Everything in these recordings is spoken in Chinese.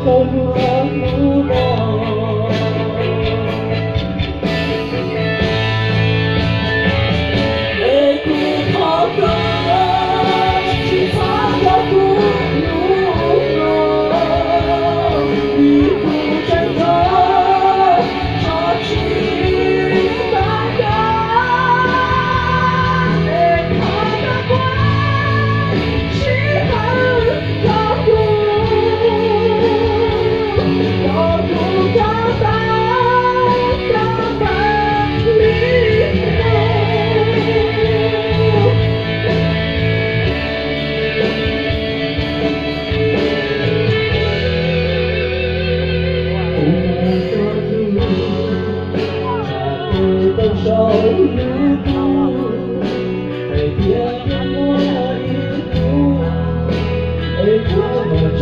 走入了暮梦。黑骨头的是擦掉孤独了，一步战斗，潮起大海，看得惯是很高度，高度高大，高大离谱。手一步，被别人摸一步，被我们中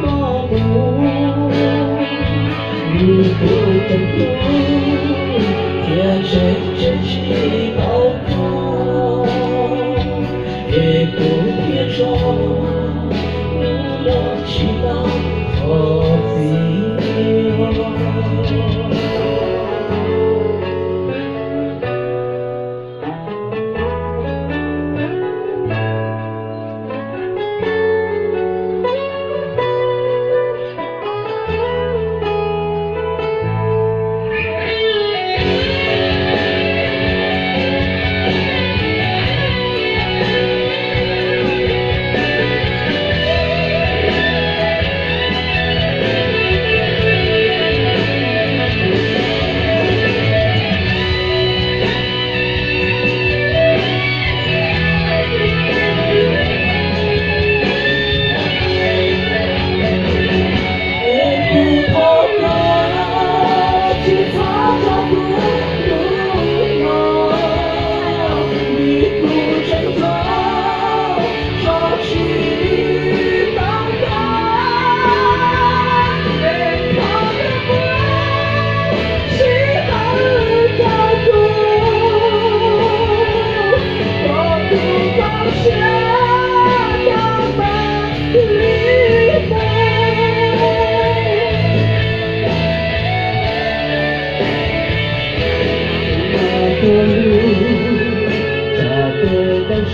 麻木，一步正途，天谁真气高空，一步天手，无了祈祷和自由。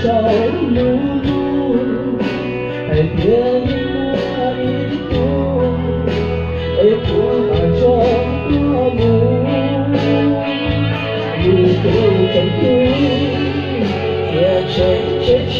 手碌碌，被别人摸一步，被苦海中落幕，一步正途，天谁谁去？